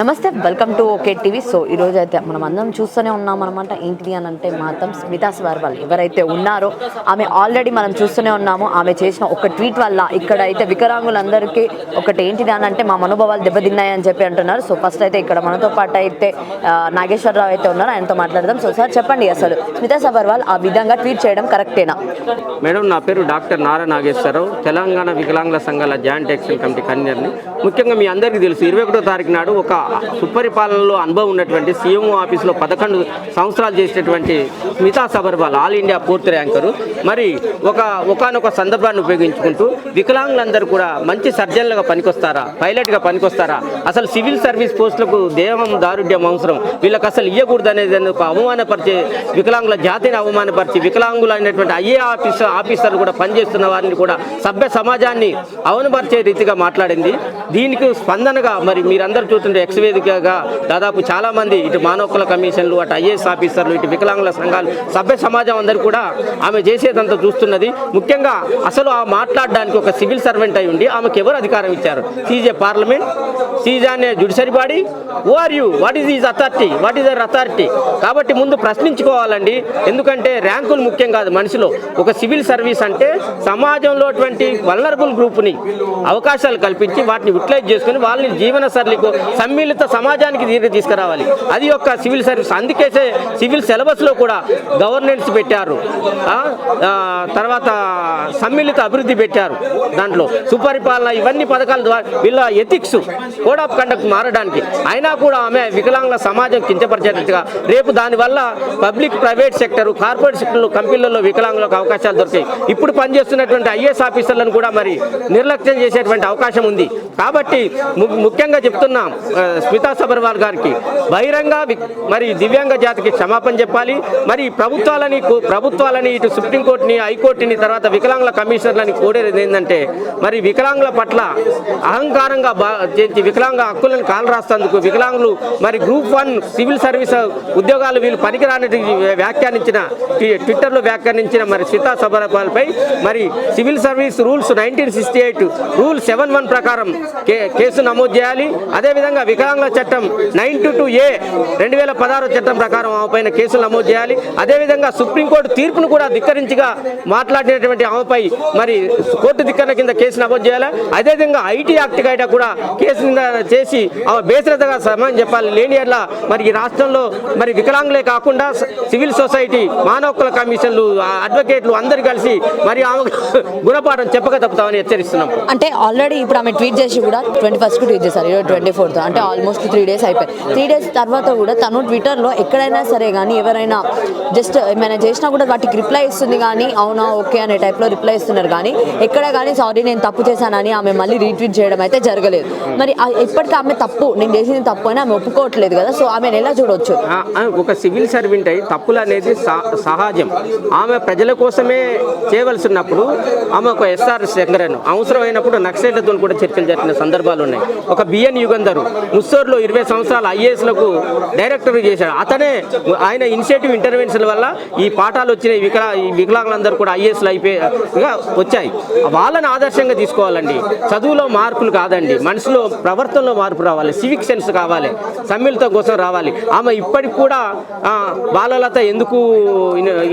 నమస్తే, welcome to okay TV. So ఈరోజు అయితే మనం అందరం చూస్తూనే ఉన్నాం అనమాట. ఏంటిది అని అంటే మాత్రం స్మితా సబర్వాల్ ఎవరైతే ఉన్నారో ఆమె ఆల్రెడీ మనం చూస్తూనే ఉన్నాము. ఆమె చేసిన ఒక ట్వీట్ వల్ల ఇక్కడ అయితే వికలాంగులందరికీ ఒకటి ఏంటిది అని అంటే మా మనోభావాలు దెబ్బతిన్నాయని చెప్పి అంటున్నారు. సో ఫస్ట్ అయితే ఇక్కడ మనతో పాటు అయితే నాగేశ్వరరావు అయితే ఉన్నారు, ఆయనతో మాట్లాడదాం. సో సార్ చెప్పండి, అసలు స్మితా సబర్వాల్ ఆ విధంగా ట్వీట్ చేయడం కరెక్టేనా? మేడం, నా పేరు డాక్టర్ నారా నాగేశ్వరరావు, తెలంగాణ వికలాంగుల సంఘాల జాయింట్ యాక్షన్ కమిటీ కన్వీనర్ని. ముఖ్యంగా మీ అందరికీ తెలుసు, 21వ తారీఖు నాడు ఒక సుపరిపాలనలో అనుభవం ఉన్నటువంటి సీఎంఓ ఆఫీసులో 11 సంవత్సరాలు చేసినటువంటి Smita Sabharwal all India 4th ranker మరి ఒకనొక సందర్భాన్ని ఉపయోగించుకుంటూ వికలాంగులందరూ కూడా మంచి సర్జన్లుగా పనికొస్తారా, పైలట్గా పనికొస్తారా, అసలు సివిల్ సర్వీస్ పోస్టులకు దేహం దారుఢ్యం అవసరం, వీళ్ళకి అసలు ఇవ్వకూడదు అనేది అవమానపరిచే వికలాంగుల జాతిని అవమానపరిచి వికలాంగులు అయినటువంటి ఆఫీసర్లు కూడా పనిచేస్తున్న వారిని కూడా సభ్య సమాజాన్ని అవమానపరిచే రీతిగా మాట్లాడింది. దీనికి స్పందనగా మరి మీరందరూ చూస్తుంటే ఎక్స్వేదికగా దాదాపు చాలామంది ఇటు మానవ హక్కుల కమిషన్లు, అటు ఐఏఎస్ ఆఫీసర్లు, ఇటు వికలాంగుల సంఘాలు, సభ్య సమాజం అందరూ కూడా ఆమె చేసేదంతా చూస్తున్నది. ముఖ్యంగా అసలు ఆ మాట్లాడడానికి ఒక సివిల్ సర్వెంట్ అయి ఉండి ఆమెకు ఎవరు అధికారం ఇచ్చారు? సీజ్ ఏ పార్లమెంట్, సీజ్ అనే judiciary body, who are you, what is is authority, what is their authority? కాబట్టి ముందు ప్రశ్నించుకోవాలండి. ఎందుకంటే ర్యాంకులు ముఖ్యం కాదు మనిషిలో. ఒక సివిల్ సర్వీస్ అంటే సమాజంలో వల్నరబుల్ గ్రూప్ని అవకాశాలు కల్పించి వాటిని యూటిలైజ్ చేసుకుని వాళ్ళని జీవన సరళికి సమ్మిళిత సమాజానికి తీసుకురావాలి. అది ఒక సివిల్ సర్వీస్. అందుకే సివిల్ సిలబస్లో కూడా గవర్నెన్స్ పెట్టారు, తర్వాత సమ్మిళిత అభివృద్ధి పెట్టారు, దాంట్లో సుపరిపాలన, ఇవన్నీ పథకాల ద్వారా వీళ్ళ ఎథిక్స్, కోడ్ ఆఫ్ కండక్ట్ మారడానికి. అయినా కూడా ఆమె వికలాంగుల సమాజం కించపరిచేటట్టుగా రేపు దానివల్ల పబ్లిక్ ప్రైవేట్ సెక్టర్, కార్పొరేట్ సెక్టర్లు, కంపెనీలలో వికలాంగులకు అవకాశాలు దొరికాయి. ఇప్పుడు పనిచేస్తున్నటువంటి ఐఏఎస్ ఆఫీసర్లను కూడా మరి నిర్లక్ష్యం చేసేటువంటి అవకాశం ఉంది. కాబట్టి ముఖ్యంగా చెప్తున్నాం స్మితా సబర్వాల్ గారికి బహిరంగ మరి దివ్యాంగ జాతికి క్షమాపణ చెప్పాలి. మరి ప్రభుత్వాలని ఇటు సుప్రీంకోర్టుని, హైకోర్టుని, తర్వాత వికలాంగుల కమిషనర్లని కోరేది ఏంటంటే మరి వికలాంగుల పట్ల అహంకారంగా వికలాంగ హక్కులను కాలు రాస్తందుకు వికలాంగులు మరి గ్రూప్ 1 సివిల్ సర్వీస్ ఉద్యోగాలు వీళ్ళు పనికిరాని వ్యాఖ్యానించిన ట్విట్టర్లో వ్యాఖ్యానించిన మరి స్మితా సబర్వాల్పై మరి సివిల్ సర్వీస్ రూల్స్ 1968 రూల్ 7(1) ప్రకారం కేసు నమోదు చేయాలి. అదేవిధంగా వికలాంగుల చట్టం 922A 2016 చట్టం ప్రకారం ఆమెపైన కేసులు నమోదు చేయాలి. అదేవిధంగా సుప్రీంకోర్టు తీర్పును కూడా ధిక్కరించిగా మాట్లాడినటువంటి ఆమెపై మరి కోర్టు ధిక్కరణ కింద కేసు నమోదు చేయాలి. అదేవిధంగా ఐటీ యాక్ట్ గా కూడా కేసు చేసి ఆమె బేసరతగా సమాధానం చెప్పాలి. లేని ఎట్లా మరి ఈ రాష్ట్రంలో మరి వికలాంగులే కాకుండా సివిల్ సొసైటీ, మానవ హక్కుల కమిషన్లు, అడ్వకేట్లు అందరు కలిసి మరి ఆమె గుణపాఠం చెప్పక తప్పుతామని హెచ్చరిస్తున్నాం. అంటే ఆల్రెడీ ఇప్పుడు ఆమె ట్వీట్ చేసి కూడా 21st ట్వీట్ చేశారు, 24th, అంటే ఆల్మోస్ట్ 3 days అయిపోయి. 3 days తర్వాత కూడా తను ట్విట్టర్లో ఎక్కడైనా సరే కానీ ఎవరైనా జస్ట్ ఏమైనా చేసినా కూడా వాటికి రిప్లై ఇస్తుంది, కానీ అవునా ఓకే అనే టైప్లో రిప్లై ఇస్తున్నారు. కానీ ఎక్కడ కానీ సారీ నేను తప్పు చేశానని ఆమె మళ్ళీ రీట్వీట్ చేయడం అయితే జరగలేదు. మరి ఇప్పటికీ ఆమె తప్పు, నేను చేసింది తప్పు అని ఆమె ఒప్పుకోవట్లేదు కదా. సో ఆమెను ఎలా చూడవచ్చు? ఒక సివిల్ సర్వెంట్ అయి తప్పులు అనేది సహజం. ఆమె ప్రజల కోసమే చేయవలసి ఉన్నప్పుడు ఆమె ఒక ఎస్ఆర్ శంకరన్ అవసరమైనప్పుడు నక్సలైట్లతో కూడా చర్చలు జరిపిన సందర్భాలు ఉన్నాయి. ఒక బిఎన్ యుగంధర్ ముస్సోర్లో 20 సంవత్సరాలు ఐఏఎస్లకు డైరెక్టర్ చేశాడు. ఆయన ఇనిషియేటివ్ ఇంటర్వెన్షన్ వల్ల ఈ పాఠాలు వచ్చినాయి. వికలాంగులందరూ కూడా ఐఏఎస్లు వచ్చాయి. వాళ్ళని ఆదర్శంగా తీసుకోవాలండి. చదువులో మార్పులు కాదండి, మనిషిలో ప్రవర్తనలో మార్పు రావాలి, సివిక్ సెన్స్ కావాలి, సమ్మిళితం కోసం రావాలి. ఆమె ఇప్పటికి కూడా బాలలత ఎందుకు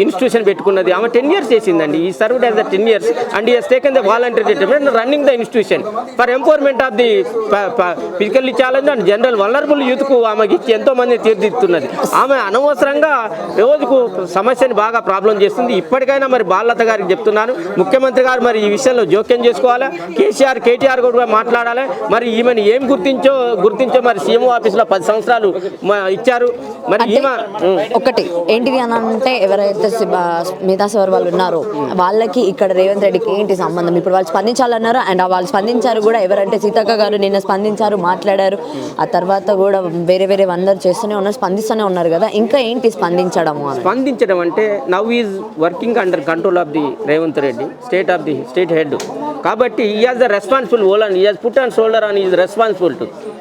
ఇన్స్టిట్యూషన్ పెట్టుకున్నది? ఆమె 10 years చేసిందండి. ఈ served as the 10 years and ఈ has taken the voluntary running the institution for empowerment of the physically challenge and general vulnerable యూత్కు ఆమెకి ఇచ్చి ఎంతో మంది తీర్చిదిద్దుతున్నది. ఆమె అనవసరంగా రోజుకు సమస్యని బాగా ప్రాబ్లం చేస్తుంది. ఇప్పటికైనా మరి బాలలత గారికి చెప్తున్నాను, ముఖ్యమంత్రి గారు మరి ఈ విషయంలో జోక్యం చేసుకోవాలి. కేటీఆర్ కూడా మాట్లాడాలి. మరి ఈమెను ఏం గుర్తించో మరి సీఎంఓ ఆఫీసులో 10 సంవత్సరాలు ఇచ్చారు. మరి ఒకటి ఏంటిది అని అంటే ఎవరైతే స్మితా సబర్వాల్ ఉన్నారో వాళ్ళకి ఇక్కడ రేవంత్ రెడ్డికి ఏంటి సంబంధం? ఇప్పుడు వాళ్ళు స్పందించాలన్నారు, అండ్ వాళ్ళు స్పందించారు కూడా. ఎవరంటే సీతక్క గారు నిన్న స్పందించారు, మాట్లాడారు. ఆ తర్వాత కూడా వేరే అందరూ చేస్తూనే ఉన్నారు, స్పందిస్తూనే ఉన్నారు కదా. ఇంకా ఏంటి స్పందించడం అంటే now is working under control of the Revanth Reddy, state head. కాబట్టి he has the responsible role and he has put on shoulder and he is responsible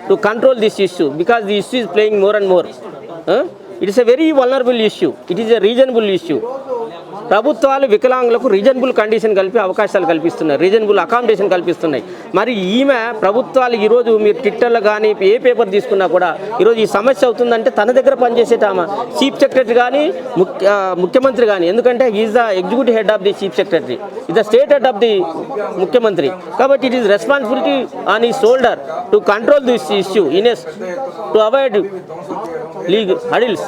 to control this issue because the issue is playing more and more. It is a very vulnerable issue. It is a reasonable issue. ప్రభుత్వాలు వికలాంగులకు reasonable condition కలిపి అవకాశాలు కల్పిస్తున్నాయి, reasonable accommodation కల్పిస్తున్నాయి. మరి ఈమె ప్రభుత్వాలు ఈరోజు మీరు ట్విట్టర్లో కానీ ఏ పేపర్ తీసుకున్నా కూడా ఈరోజు ఈ సమస్య అవుతుందంటే తన దగ్గర పనిచేసేట ఆమె చీఫ్ సెక్రటరీ కానీ ముఖ్యమంత్రి కానీ, ఎందుకంటే is the executive head of the chief secretary, is the state head of the ముఖ్యమంత్రి. కాబట్టి ఇట్ ఈస్ రెస్పాన్సిబిలిటీ ఆన్ ఈ shoulder to control this issue to avoid legal hurdles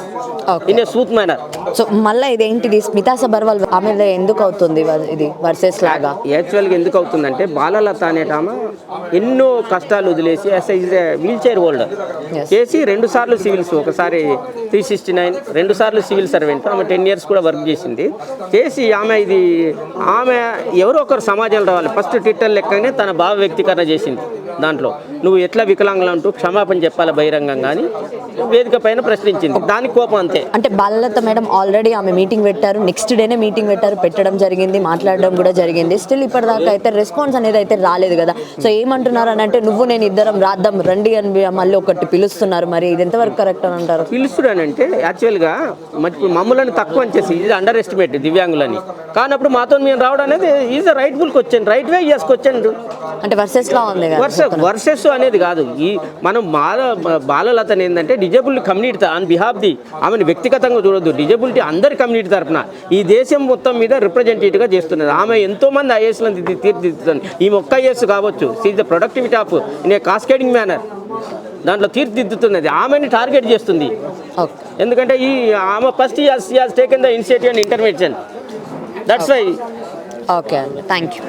in a smooth manner. So మళ్ళీ ఇదేంటిది స్మితా సబర్వాల్ ఆమె ఎందుకు అవుతుంది ఇది versus లాగా? యాక్చువల్గా ఎందుకు అవుతుందంటే బాలలత అనేటామె ఎన్నో కష్టాలు వదిలేసి వీల్ చైర్ హోల్డర్ చేసి 2 సార్లు సివిల్స్, ఒకసారి 369, 2 సార్లు సివిల్ సర్వెంట్, ఆమె 10 years కూడా వర్క్ చేసింది. చేసి ఆమె ఎవరో ఒకరు సమాజంలో రావాలి ఫస్ట్ ట్విట్టర్ లెక్కనే తన భావ వ్యక్తీకరణ చేసింది. దాంట్లో నువ్వు ఎట్లా వికలాంగులు అంటూ క్షమాపణ చెప్పాలి బహిరంగంగా అని వేదిక పైన ప్రశ్నించింది. దానికి కోపం అంతే. అంటే బాలలత మేడం ఆల్రెడీ ఆమె మీటింగ్ పెట్టారు, నెక్స్ట్ డేనే మీటింగ్ పెట్టడం జరిగింది, మాట్లాడడం కూడా జరిగింది. స్టిల్ ఇప్పటిదాకా అయితే రెస్పాన్స్ అనేది అయితే రాలేదు కదా. సో ఏమంటున్నారు అని అంటే నువ్వు నేను ఇద్దరం రాద్దాం రండి అని మళ్ళీ ఒకటి పిలుస్తున్నారు. మరి ఇది ఎంతవరకు కరెక్ట్ అని అంటారు? పిలుస్తున్నానంటే యాక్చువల్గా మమ్మల్ని తక్కువ అని చేసి ఇది అండర్ ఎస్టిమేట్ దివ్యాంగులని కానప్పుడు మాతో మేము రావడం అనేది is the rightful question, right way question. అంటే వర్సెస్ లా ఉంది వర్సెస్ అనేది కాదు. ఈ మనం బాలలతని ఏంటంటే disable community on behalf the ఆమెను వ్యక్తిగతంగా చూడొద్దు, డిజేబిలిటీ అందరి కమ్యూనిటీ తరఫున ఈ దేశం మొత్తం మీద రిప్రజెంటేటివ్గా చేస్తున్నది. ఆమె ఎంతోమంది ఐఏఎస్లను తీర్చిదిద్దుతుంది. ఈ ఒక్క ఐఏఎస్ కావచ్చు, sees the productivity of in a cascading manner దాంట్లో తీర్చిదిద్దుతున్నది. ఆమెని టార్గెట్ చేస్తుంది. ఎందుకంటే ఆమె first has taken the initiative and intervention. That's why. Okay అండి, థ్యాంక్ యూ.